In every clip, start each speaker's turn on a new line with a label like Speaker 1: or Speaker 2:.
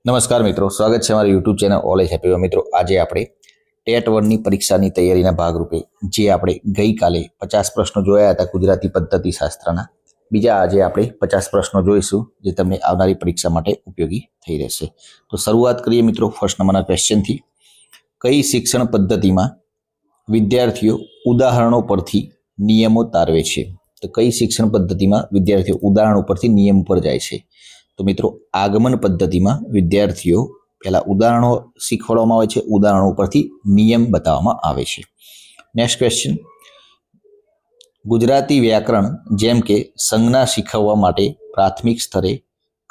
Speaker 1: નમસ્કાર મિત્રો, સ્વાગત છે અમારી યુટ્યુબ ચેનલ ઓલ એજ હેપી. મિત્રો આજે આપણે ટેટ 1ની પરીક્ષાની તૈયારીના ભાગરૂપે જે આપણે ગઈકાલે 50 પ્રશ્નો જોયા હતા ગુજરાતી પદ્ધતિ શાસ્ત્રના, બીજા આજે આપણે 50 પ્રશ્નો જોઈશું જે તમને આવનારી પરીક્ષા માટે ઉપયોગી થઈ રહેશે. તો શરૂઆત કરીએ મિત્રો ફર્સ્ટ નંબરના ક્વેશ્ચનથી. કઈ શિક્ષણ પદ્ધતિમાં વિદ્યાર્થીઓ ઉદાહરણો પરથી નિયમો તારવે છે? તો કઈ શિક્ષણ પદ્ધતિમાં વિદ્યાર્થીઓ ઉદાહરણો પરથી નિયમ પર જાય છે? તો મિત્રો આગમન પદ્ધતિમાં વિદ્યાર્થીઓ પહેલા ઉદાહરણો શીખવાડવામાં આવે છે, ઉદાહરણો પરથી નિયમ બતાવવામાં આવે છે. નેક્સ્ટ ક્વેશ્ચન, ગુજરાતી વ્યાકરણ જેમ કે સંજ્ઞા શીખવવા માટે પ્રાથમિક સ્તરે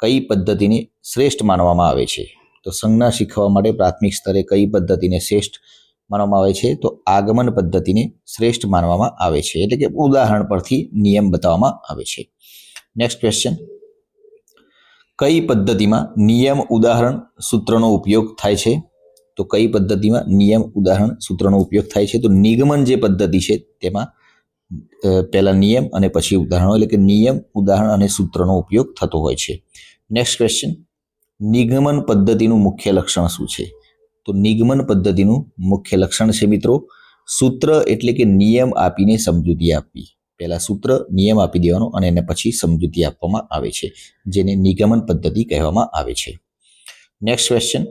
Speaker 1: કઈ પદ્ધતિને શ્રેષ્ઠ માનવામાં આવે છે? તો સંજ્ઞા શીખવવા માટે પ્રાથમિક સ્તરે કઈ પદ્ધતિને શ્રેષ્ઠ માનવામાં આવે છે? તો આગમન પદ્ધતિને શ્રેષ્ઠ માનવામાં આવે છે, એટલે કે ઉદાહરણ પરથી નિયમ બતાવવામાં આવે છે. નેક્સ્ટ ક્વેશ્ચન, કઈ પદ્ધતિમાં નિયમ ઉદાહરણ સૂત્રનો ઉપયોગ થાય છે? તો કઈ પદ્ધતિમાં નિયમ ઉદાહરણ સૂત્રનો ઉપયોગ થાય છે? તો નિગમન જે પદ્ધતિ છે તેમાં પહેલા નિયમ અને પછી ઉદાહરણો, એટલે કે નિયમ, ઉદાહરણ અને સૂત્રનો ઉપયોગ થતો હોય છે. નેક્સ્ટ ક્વેશ્ચન, નિગમન પદ્ધતિનું મુખ્ય લક્ષણ શું છે? તો નિગમન પદ્ધતિનું મુખ્ય લક્ષણ છે મિત્રો સૂત્ર એટલે કે નિયમ આપીને સમજૂતી આપવી. પહેલા સૂત્ર નિયમ આપી દેવાનો અને એને પછી સમજૂતી આપવામાં આવે છે, જેને નિગમન પદ્ધતિ કહેવામાં આવે છે. નેક્સ્ટ ક્વેશ્ચન,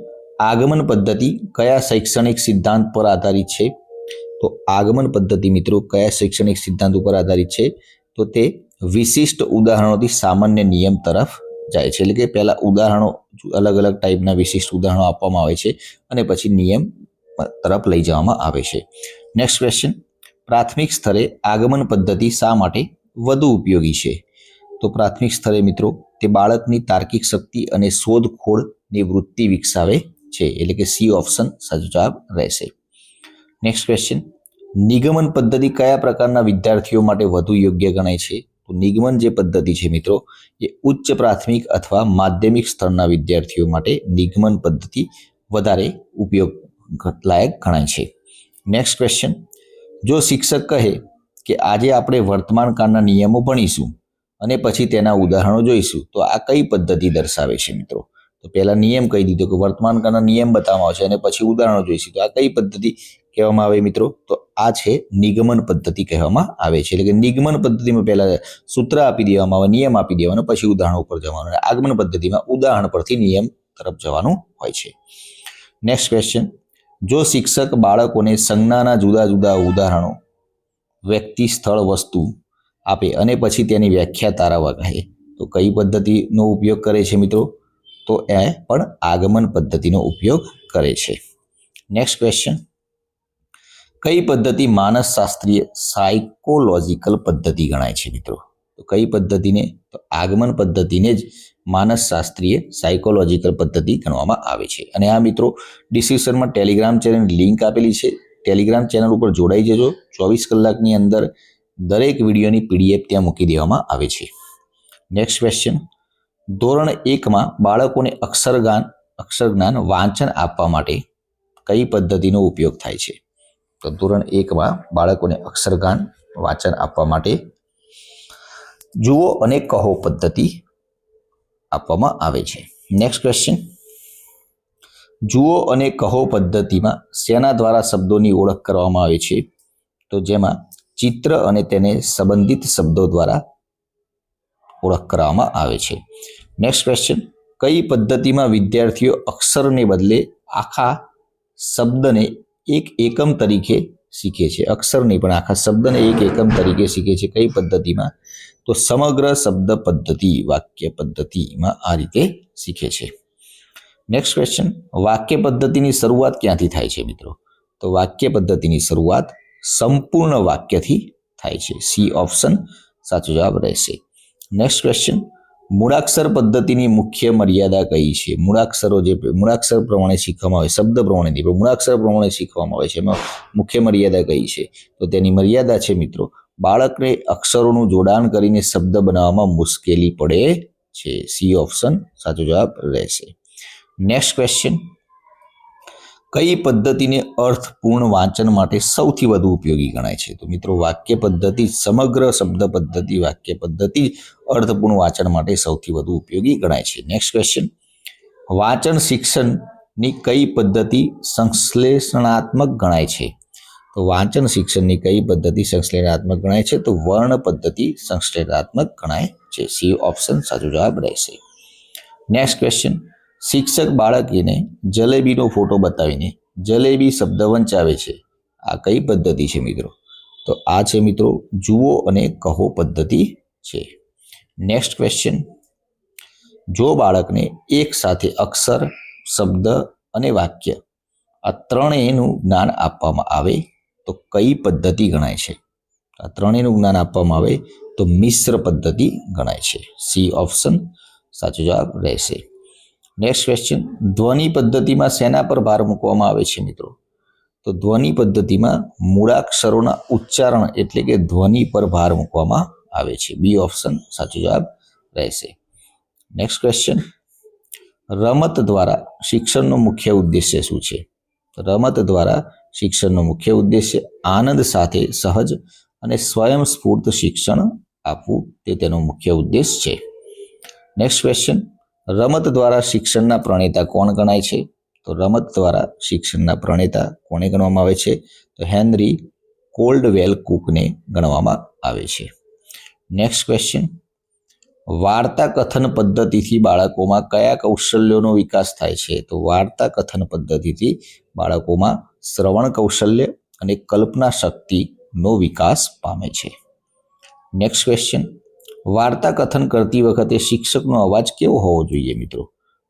Speaker 1: આગમન પદ્ધતિ કયા શૈક્ષણિક સિદ્ધાંત પર આધારિત છે? તો આગમન પદ્ધતિ મિત્રો કયા શૈક્ષણિક સિદ્ધાંત ઉપર આધારિત છે? તો તે વિશિષ્ટ ઉદાહરણોથી સામાન્ય નિયમ તરફ જાય છે, એટલે કે પહેલા ઉદાહરણો અલગ અલગ ટાઈપના વિશિષ્ટ ઉદાહરણો આપવામાં આવે છે અને પછી નિયમ તરફ લઈ જવામાં આવે છે. નેક્સ્ટ ક્વેશ્ચન, પ્રાથમિક સ્તરે આગમન પદ્ધતિ શા માટે વધુ ઉપયોગી છે? તો પ્રાથમિક સ્તરે મિત્રો તે બાળકની તાર્કિક શક્તિ અને શોધખોળની વૃત્તિ વિકસાવે છે, એટલે કે સી ઓપ્શન સાચો જવાબ રહેશે. નેક્સ્ટ ક્વેશ્ચન, નિગમન પદ્ધતિ કયા પ્રકારના વિદ્યાર્થીઓ માટે વધુ યોગ્ય ગણાય છે? તો નિગમન જે પદ્ધતિ છે મિત્રો એ ઉચ્ચ પ્રાથમિક અથવા માધ્યમિક સ્તરના વિદ્યાર્થીઓ માટે નિગમન પદ્ધતિ વધારે ઉપયોગ લાયક ગણાય છે. નેક્સ્ટ ક્વેશ્ચન, જો શિક્ષક કહે કે આજે આપણે વર્તમાન કાળના નિયમો ભણીશું અને પછી તેના ઉદાહરણો જોઈશું, તો આ કઈ પદ્ધતિ દર્શાવે છે મિત્રો? તો પહેલા નિયમ કહી દીધો કે વર્તમાન કાળના નિયમ બતાવવામાં આવશે અને પછી ઉદાહરણો જોઈશું, તો આ કઈ પદ્ધતિ કહેવામાં આવે મિત્રો? તો આ છે નિગમન પદ્ધતિ કહેવામાં આવે છે, એટલે કે નિગમન પદ્ધતિમાં પહેલા સૂત્ર આપી દેવામાં આવે, નિયમ આપી દેવાનો, પછી ઉદાહરણ ઉપર જવાનું, અને આગમન પદ્ધતિમાં ઉદાહરણ પરથી નિયમ તરફ જવાનું હોય છે. નેક્સ્ટ ક્વેશ્ચન, જો શિક્ષક બાળકોને સંજ્ઞાના જુદા જુદા ઉદાહરણો, વ્યક્તિ, સ્થળ, વસ્તુ આપે અને પછી તેની વ્યાખ્યા તારવવા કહે, તો કઈ પદ્ધતિનો ઉપયોગ કરે છે મિત્રો? તો એ પણ આગમન પદ્ધતિનો ઉપયોગ કરે છે. નેક્સ્ટ ક્વેશ્ચન, કઈ પદ્ધતિ માનસશાસ્ત્રીય સાયકોલોજીકલ પદ્ધતિ ગણાય છે મિત્રો? તો કઈ પદ્ધતિને? તો આગમન પદ્ધતિને જ માનસશાસ્ત્રીય સાયકોલોજીકલ પદ્ધતિ ગણવામાં આવે છે. અને આ મિત્રો ડિસ્ક્રિપ્શનમાં ટેલિગ્રામ ચેનલની લિંક આપેલી છે, ટેલિગ્રામ ચેનલ ઉપર જોડાઈ જજો. 24 કલાકની અંદર દરેક વિડીયોની પીડીએફ ત્યાં મૂકી દેવામાં આવે છે. નેક્સ્ટ ક્વેશ્ચન, ધોરણ 1માં બાળકોને અક્ષરજ્ઞાન વાંચન આપવા માટે કઈ પદ્ધતિનો ઉપયોગ થાય છે? તો ધોરણ 1માં બાળકોને અક્ષરજ્ઞાન વાંચન આપવા માટે જુઓ અને કહો પદ્ધતિ આપવામાં આવે છે. નેક્સ્ટ ક્વેશ્ચન, જુઓ અને કહો પદ્ધતિમાં શેના દ્વારા શબ્દોની ઓળખ કરવામાં આવે છે? તો જેમાં ચિત્ર અને તેને સંબંધિત શબ્દો દ્વારા ઓળખ કરવામાં આવે છે. નેક્સ્ટ ક્વેશ્ચન, કઈ પદ્ધતિમાં વિદ્યાર્થીઓ અક્ષરને બદલે આખા શબ્દને એક એકમ તરીકે શીખે છે? અક્ષર નહીં પણ આખા શબ્દને એક એકમ તરીકે શીખે છે. કઈ પદ્ધતિમાં? તો સમગ્ર શબ્દ પદ્ધતિ, વાક્ય પદ્ધતિમાં આ રીતે શીખે છે. નેક્સ્ટ ક્વેશ્ચન, વાક્ય પદ્ધતિની શરૂઆત ક્યાંથી થાય છે મિત્રો? તો વાક્ય પદ્ધતિની શરૂઆત સંપૂર્ણ વાક્યથી થાય છે. સી ઓપ્શન સાચો જવાબ રહેશે. નેક્સ્ટ ક્વેશ્ચન, મૂળાક્ષર પદ્ધતિની મુખ્ય મર્યાદા કઈ છે? મૂળાક્ષરો જે મૂળાક્ષર પ્રમાણે શીખવામાં આવે, શબ્દ પ્રમાણે નહીં પણ મૂળાક્ષર પ્રમાણે શીખવામાં આવે છે, એમાં મુખ્ય મર્યાદા કઈ છે? તો તેની મર્યાદા છે મિત્રો બાળકને અક્ષરોનું જોડાણ કરીને શબ્દ બનાવવામાં મુશ્કેલી પડે છે. સી ઓપ્શન સાચો જવાબ રહેશે. નેક્સ્ટ ક્વેશ્ચન, કઈ પદ્ધતિને અર્થપૂર્ણ વાંચન માટે સૌથી વધુ ઉપયોગી ગણાય છે? તો મિત્રો વાક્ય પદ્ધતિ, સમગ્ર શબ્દ પદ્ધતિ, વાક્ય પદ્ધતિ અર્થપૂર્ણ વાંચન માટે સૌથી વધુ ઉપયોગી ગણાય છે. નેક્સ્ટ ક્વેશ્ચન, વાંચન શિક્ષણની કઈ પદ્ધતિ સંશ્લેષણાત્મક ગણાય છે? તો વાંચન શિક્ષણની કઈ પદ્ધતિ સંશ્લેષણાત્મક ગણાય છે? તો વર્ણ પદ્ધતિ સંશ્લેષણાત્મક ગણાય છે. સી ઓપ્શન સાચો જવાબ રહેશે. નેક્સ્ટ ક્વેશ્ચન, શિક્ષક બાળકને જલેબીનો ફોટો બતાવીને જલેબી શબ્દ વંચાવે છે. આ કઈ પદ્ધતિ છે મિત્રો? તો આ છે મિત્રો જુઓ અને કહો પદ્ધતિ છે. નેક્સ્ટ ક્વેશ્ચન, જો બાળકને એક સાથે અક્ષર, શબ્દ અને વાક્ય આ ત્રણેયનું જ્ઞાન આપવામાં આવે તો કઈ પદ્ધતિ ગણાય છે? આ ત્રણેયનું જ્ઞાન આપવામાં આવે તો મિશ્ર પદ્ધતિ ગણાય છે. સી ઓપ્શન સાચો જવાબ રહેશે. નેક્સ્ટ ક્વેશ્ચન, ધ્વનિ પદ્ધતિમાં શેના પર ભાર મૂકવામાં આવે છે મિત્રો? તો ધ્વનિ પદ્ધતિમાં મૂળાક્ષરોના ઉચ્ચારણ એટલે કે ધ્વનિ પર ભાર મૂકવામાં આવે છે. બી ઓપ્શન સાચો જવાબ રહેશે. નેક્સ્ટ ક્વેશ્ચન, રમત દ્વારા શિક્ષણનો મુખ્ય ઉદ્દેશ્ય શું છે? રમત દ્વારા શિક્ષણનો મુખ્ય ઉદ્દેશ્ય આનંદ સાથે સહજ અને સ્વયંસ્ફૂર્ત શિક્ષણ આપવું તે તેનો મુખ્ય ઉદ્દેશ છે. નેક્સ્ટ ક્વેશ્ચન, રમત દ્વારા શિક્ષણના પ્રણેતા કોણ ગણાય છે? તો રમત દ્વારા શિક્ષણના પ્રણેતા કોને ગણવામાં આવે છે? તો હેનરી કોલ્ડવેલ કુકને ગણવામાં આવે છે. નેક્સ્ટ ક્વેશ્ચન, વાર્તા કથન પદ્ધતિથી બાળકોમાં કયા કૌશલ્યોનો વિકાસ થાય છે? તો વાર્તા કથન પદ્ધતિથી બાળકોમાં શ્રવણ કૌશલ્ય અને કલ્પના શક્તિનો વિકાસ પામે છે. નેક્સ્ટ ક્વેશ્ચન, વાર્તા કથન કરતી વખતે શિક્ષકનો અવાજ કેવો હોવો જોઈએ મિત્રો?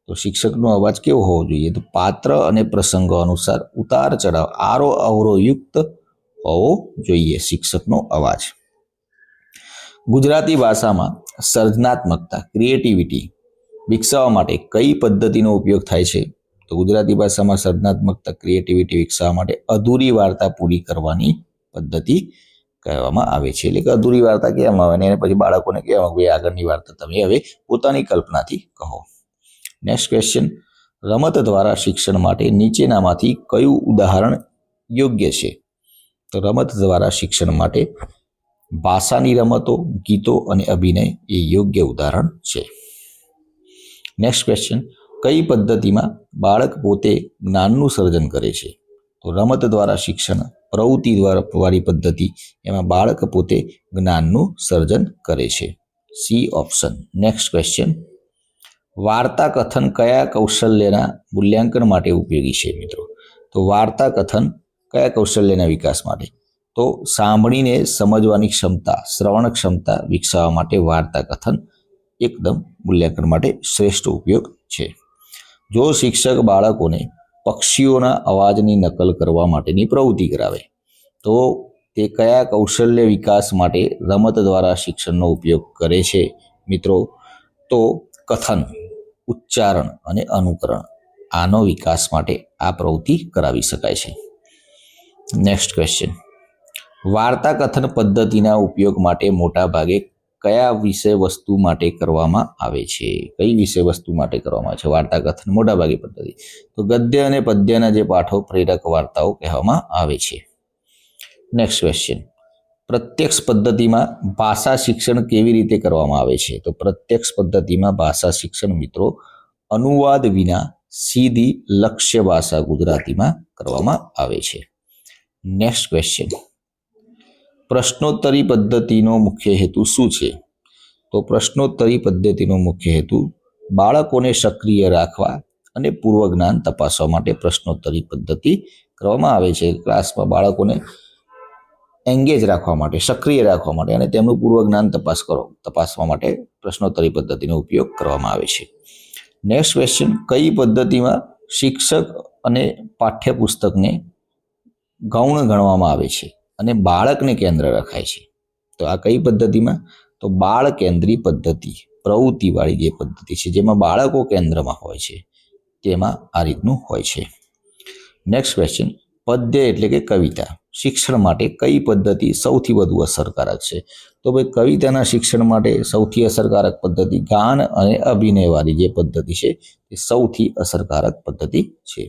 Speaker 1: તો શિક્ષકનો અવાજ કેવો હોવો જોઈએ? તો પાત્ર અને પ્રસંગો અનુસાર ઉતાર ચઢાવ આરો અવરો યુક્ત હોવો જોઈએ શિક્ષકનો અવાજ. ગુજરાતી ભાષામાં સર્જનાત્મકતા ક્રિએટિવિટી વિકસાવવા માટે કઈ પદ્ધતિનો ઉપયોગ થાય છે? તો ગુજરાતી ભાષામાં સર્જનાત્મકતા ક્રિએટિવિટી વિકસાવવા માટે અધૂરી વાર્તા પૂરી કરવાની પદ્ધતિ કહેવામાં આવે છે. એટલે કે અધૂરી વાર્તા કહેવામાં આવે અને પછી બાળકોને કહેવામાં આવે આગળની વાર્તા તમે હવે પોતાની કલ્પનાથી કહો. નેક્સ્ટ ક્વેશ્ચન, રમત દ્વારા શિક્ષણ માટે નીચેનામાંથી કયું ઉદાહરણ યોગ્ય છે? તો રમત દ્વારા શિક્ષણ માટે ભાષાની રમતો, ગીતો અને અભિનય એ યોગ્ય ઉદાહરણ છે. નેક્સ્ટ ક્વેશ્ચન, કઈ પદ્ધતિમાં બાળક પોતે જ્ઞાનનું સર્જન કરે છે? તો રમત દ્વારા શિક્ષણ પ્રવૃત્તિ દ્વારા વાળી પદ્ધતિ એમાં બાળક પોતે જ્ઞાનનું સર્જન કરે છે. C option. નેક્સ્ટ ક્વેશ્ચન, વાર્તા કથન કયા કૌશલ્યના મૂલ્યાંકન માટે ઉપયોગી છે મિત્રો? તો વાર્તા કથન કયા કૌશલ્યના વિકાસ માટે? તો સાંભળીને સમજવાની ક્ષમતા, શ્રવણ ક્ષમતા વિકસાવવા માટે વાર્તા કથન એકદમ મૂલ્યાંકન માટે શ્રેષ્ઠ ઉપયોગ છે. જો શિક્ષક બાળકોને પક્ષીઓના અવાજની નકલ કરવા માટેની પ્રવૃત્તિ કરાવે તો તે કયા કૌશલ્ય વિકાસ માટે રમત દ્વારા શિક્ષણનો ઉપયોગ કરે છે મિત્રો? તો કથન, ઉચ્ચારણ અને અનુકરણ આનો વિકાસ માટે આ પ્રવૃત્તિ કરાવી શકાય છે. નેક્સ્ટ ક્વેશ્ચન, વાર્તા કથન પદ્ધતિના ઉપયોગ માટે મોટા ભાગે કયા વિષય વસ્તુ માટે કરવામાં આવે છે? કઈ વિષય વસ્તુ માટે કરવામાં આવે છે વાર્તા કથન મોટા ભાગે પદ્ધતિ? તો ગદ્ય અને પદ્યના જે પાઠો પ્રેરક વાર્તાઓ કહેવામાં આવે છે. નેક્સ્ટ ક્વેશ્ચન, પ્રત્યક્ષ પદ્ધતિમાં ભાષા શિક્ષણ કેવી રીતે કરવામાં આવે છે? તો પ્રત્યક્ષ પદ્ધતિમાં ભાષા શિક્ષણ મિત્રો અનુવાદ વિના સીધી લક્ષ્ય ભાષા ગુજરાતીમાં કરવામાં આવે છે. નેક્સ્ટ ક્વેશ્ચન, પ્રશ્નોત્તરી પદ્ધતિનો મુખ્ય હેતુ શું છે? તો પ્રશ્નોત્તરી પદ્ધતિનો મુખ્ય હેતુ બાળકોને સક્રિય રાખવા અને પૂર્વ જ્ઞાન તપાસવા માટે પ્રશ્નોત્તરી પદ્ધતિ કરવામાં આવે છે. ક્લાસમાં બાળકોને એંગેજ રાખવા માટે, સક્રિય રાખવા માટે અને તેમનું પૂર્વ જ્ઞાન તપાસવા માટે પ્રશ્નોત્તરી પદ્ધતિનો ઉપયોગ કરવામાં આવે છે. નેક્સ્ટ ક્વેશ્ચન, કઈ પદ્ધતિમાં શિક્ષક અને પાઠ્યપુસ્તકને ગૌણ ગણવામાં આવે છે અને બાળકને કેન્દ્ર રખાય છે? તો આ કઈ પદ્ધતિમાં? તો બાળ કેન્દ્રી પદ્ધતિ, પ્રવૃત્તિવાળી જે પદ્ધતિ છે જેમાં બાળકો કેન્દ્રમાં હોય છે તેમાં આ રીતનું હોય છે. નેક્સ્ટ ક્વેશ્ચન, પદ્ય એટલે કે કવિતા શિક્ષણ માટે કઈ પદ્ધતિ સૌથી વધુ અસરકારક છે? તો ભાઈ કવિતાના શિક્ષણ માટે સૌથી અસરકારક પદ્ધતિ ગાન અને અભિનયવાળી જે પદ્ધતિ છે એ સૌથી અસરકારક પદ્ધતિ છે.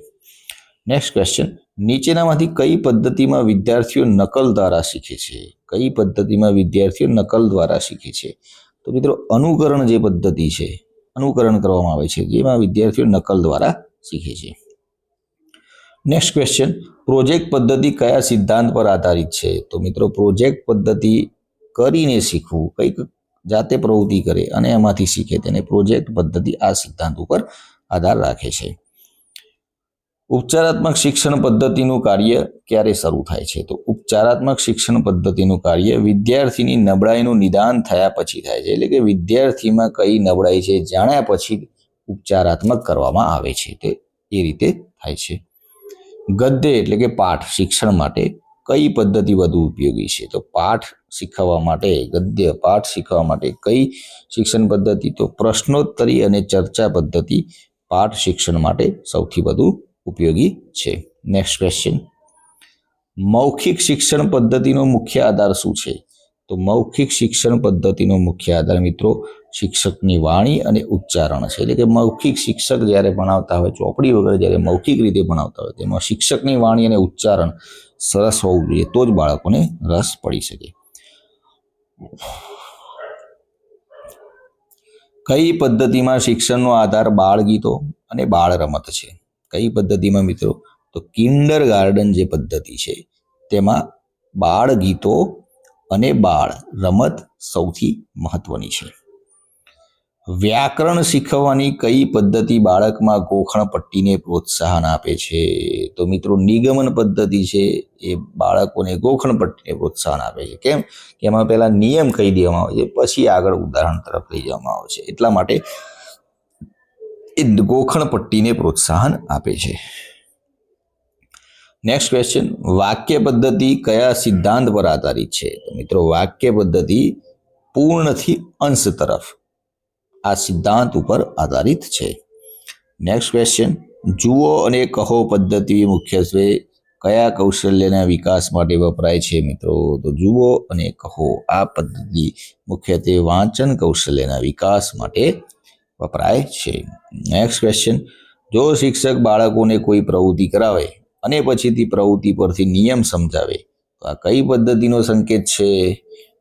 Speaker 1: નેક્સ્ટ ક્વેશ્ચન, નીચેનામાંથી કઈ પદ્ધતિમાં વિદ્યાર્થીઓ નકલ દ્વારા શીખે છે? કઈ પદ્ધતિમાં વિદ્યાર્થીઓ નકલ દ્વારા શીખે છે? તો મિત્રો અનુકરણ જે પદ્ધતિ છે અનુકરણ કરવામાં આવે છે, જેમાં વિદ્યાર્થીઓ નકલ દ્વારા શીખે છે. નેક્સ્ટ ક્વેશ્ચન, પ્રોજેક્ટ પદ્ધતિ કયા સિદ્ધાંત પર આધારિત છે? તો મિત્રો પ્રોજેક્ટ પદ્ધતિ કરીને શીખવું, કંઈક જાતે પ્રવૃત્તિ કરે અને એમાંથી શીખે તેને પ્રોજેક્ટ પદ્ધતિ આ સિદ્ધાંત ઉપર આધાર રાખે છે. ઉપચારાત્મક શિક્ષણ પદ્ધતિનું કાર્ય ક્યારે શરૂ થાય છે? તો ઉપચારાત્મક શિક્ષણ પદ્ધતિનું કાર્ય વિદ્યાર્થીની નબળાઈનું નિદાન થયા પછી થાય છે. એટલે કે વિદ્યાર્થીમાં કઈ નબળાઈ છે જાણ્યા પછી ઉપચારાત્મક કરવામાં આવે છે, તે એ રીતે થાય છે. ગદ્ય એટલે કે પાઠ શિક્ષણ માટે કઈ પદ્ધતિ વધુ ઉપયોગી છે? તો પાઠ શીખવવા માટે, ગદ્ય પાઠ શીખવા માટે કઈ શિક્ષણ પદ્ધતિ? તો પ્રશ્નોત્તરી અને ચર્ચા પદ્ધતિ પાઠ શિક્ષણ માટે સૌથી વધુ ઉપયોગી છે. નેક્સ્ટ ક્વેશ્ચન, મૌખિક શિક્ષણ પદ્ધતિનો મુખ્ય આધાર શું છે? તો મૌખિક શિક્ષણ પદ્ધતિનો મુખ્ય આધાર મિત્રો શિક્ષકની વાણી અને ઉચ્ચારણ છે. એટલે કે મૌખિક શિક્ષક જ્યારે ભણાવતા હોય, ચોપડી વગર જ્યારે મૌખિક રીતે ભણાવતા હોય, તેમાં શિક્ષકની વાણી અને ઉચ્ચારણ સરસ હોવું જોઈએ, તો જ બાળકોને રસ પડી શકે. કઈ પદ્ધતિમાં શિક્ષણનો આધાર બાળ ગીતો અને બાળ રમત છે? કઈ પદ્ધતિમાં મિત્રો? તો કિન્ડર ગાર્ડન જે પદ્ધતિ છે તેમાં બાળ ગીતો અને બાળ રમત સૌથી મહત્વની છે. વ્યાકરણ શીખવવાની કઈ પદ્ધતિ બાળકમાં ગોખણ પટ્ટીને પ્રોત્સાહન આપે છે? તો મિત્રો નિગમન પદ્ધતિ છે એ બાળકોને ગોખણ પટ્ટીને પ્રોત્સાહન આપે છે. કેમ કે એમાં પહેલા નિયમ કહી દેવામાં આવે છે, પછી આગળ ઉદાહરણ તરફ લઈ જવામાં આવે છે, એટલા માટે એ ગોખણ પટ્ટીને પ્રોત્સાહન આપે છે. નેક્સ્ટ ક્વેશ્ચન, વાક્ય પદ્ધતિ કયા સિદ્ધાંત પર આધારિત છે? તો મિત્રો વાક્ય પદ્ધતિ પૂર્ણથી અંશ તરફ આ સિદ્ધાંત ઉપર આધારિત છે. નેક્સ્ટ ક્વેશ્ચન, જુઓ અને કહો પદ્ધતિ મુખ્યત્વે કયા કૌશલ્યના વિકાસ માટે વપરાય છે? મિત્રો તો જુઓ અને કહો આ પદ્ધતિ મુખ્યત્વે વાંચન કૌશલ્યના વિકાસ માટે વપરાય છે. નેક્સ્ટ ક્વેશ્ચન, જો શિક્ષક બાળકોને કોઈ પ્રવૃત્તિ કરાવે અને પછીથી પ્રવૃત્તિ પરથી નિયમ સમજાવે તો આ કઈ પદ્ધતિનો સંકેત છે?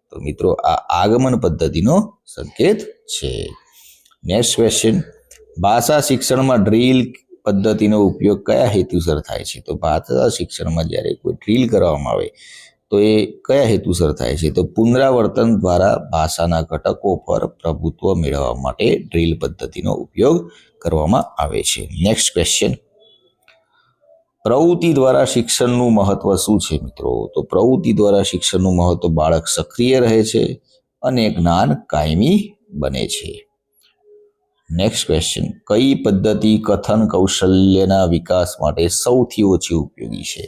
Speaker 1: તો મિત્રો આ આગમન પદ્ધતિનો સંકેત છે. નેક્સ્ટ ક્વેશ્ચન, ભાષા શિક્ષણમાં ડ્રીલ પદ્ધતિનો ઉપયોગ કયા હેતુસર થાય છે? તો ભાષા શિક્ષણમાં જ્યારે કોઈ ડ્રીલ કરવામાં આવે તો એ કયા હેતુસર થાય છે? તો પુનરાવર્તન દ્વારા ભાષાના ઘટકો પર પ્રભુત્વ મેળવવા માટે ડ્રીલ પદ્ધતિનો ઉપયોગ કરવામાં આવે છે. નેક્સ્ટ ક્વેશ્ચન, પ્રવૃત્તિ દ્વારા શિક્ષણનું મહત્વ શું છે? મિત્રો તો પ્રવૃત્તિ દ્વારા શિક્ષણનું મહત્વ બાળક સક્રિય રહે છે અને જ્ઞાન કાયમી બને છે. નેક્સ્ટ ક્વેશ્ચન, કઈ પદ્ધતિ કથન કૌશલ્યના વિકાસ માટે સૌથી ઓછી ઉપયોગી છે?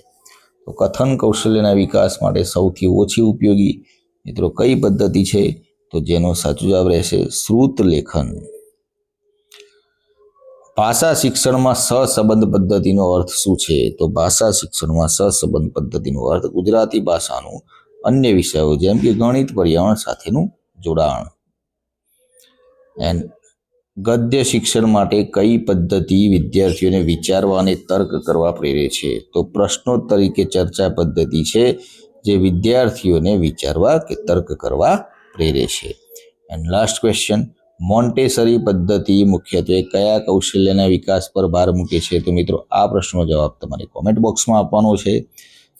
Speaker 1: તો કથન કૌશલ્યના વિકાસ માટે સૌથી ઓછી ઉપયોગી મિત્રો કઈ પદ્ધતિ છે? તો જેનો સાચો જવાબ રહેશે શ્રુત લેખન. ભાષા શિક્ષણમાં સહસંબંધ પદ્ધતિનો અર્થ શું છે? તો ભાષા શિક્ષણમાં સહસંબંધ પદ્ધતિનો અર્થ ગુજરાતી ભાષાનું અન્ય વિષયો જેમ કે ગણિત, પર્યાવરણ સાથેનું જોડાણ. એન્ડ ગદ્ય શિક્ષણ માટે કઈ પદ્ધતિ વિદ્યાર્થીઓને વિચારવા અને તર્ક કરવા પ્રેરે છે? તો પ્રશ્નોત્તરી કે ચર્ચા પદ્ધતિ છે જે વિદ્યાર્થીઓને વિચારવા કે તર્ક કરવા પ્રેરે છે. એન્ડ લાસ્ટ ક્વેશ્ચન, મોન્ટેસરી પદ્ધતિ મુખ્યત્વે કયા કૌશલ્યના વિકાસ પર ભાર મૂકે છે? તો મિત્રો આ પ્રશ્નનો જવાબ તમારે કોમેન્ટ બોક્સમાં આપવાનો છે.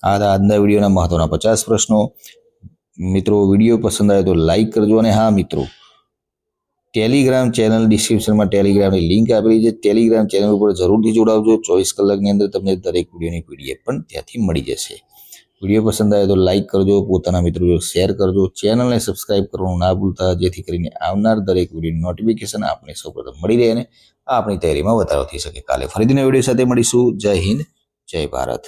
Speaker 1: આજના વિડીયોના મહત્વના 50 પ્રશ્નો. મિત્રો વિડીયો પસંદ આવે તો લાઈક કરજો અને હા મિત્રો ટેલિગ્રામ ચેનલ ડિસ્ક્રિપ્શનમાં ટેલિગ્રામની લિંક આપેલી છે. ટેલિગ્રામ ચેનલ ઉપર જરૂરથી જોડાવજો. 24 કલાકની અંદર તમને દરેક વિડીયોની પીડીએફ પણ ત્યાંથી મળી જશે. વિડીયો પસંદ આવે તો લાઈક કરજો, પોતાના મિત્રો શેર કરજો, ચેનલને સબસ્ક્રાઇબ કરવાનું ના ભૂલતા, જેથી કરીને આવનાર દરેક વિડીયોની નોટિફિકેશન આપને સૌપ્રથમ મળી રહે અને આપણી તૈયારીમાં વધારો થઈ શકે. કાલે ફરીથી નવા વિડીયો સાથે મળીશું. જય હિન્દ, જય ભારત.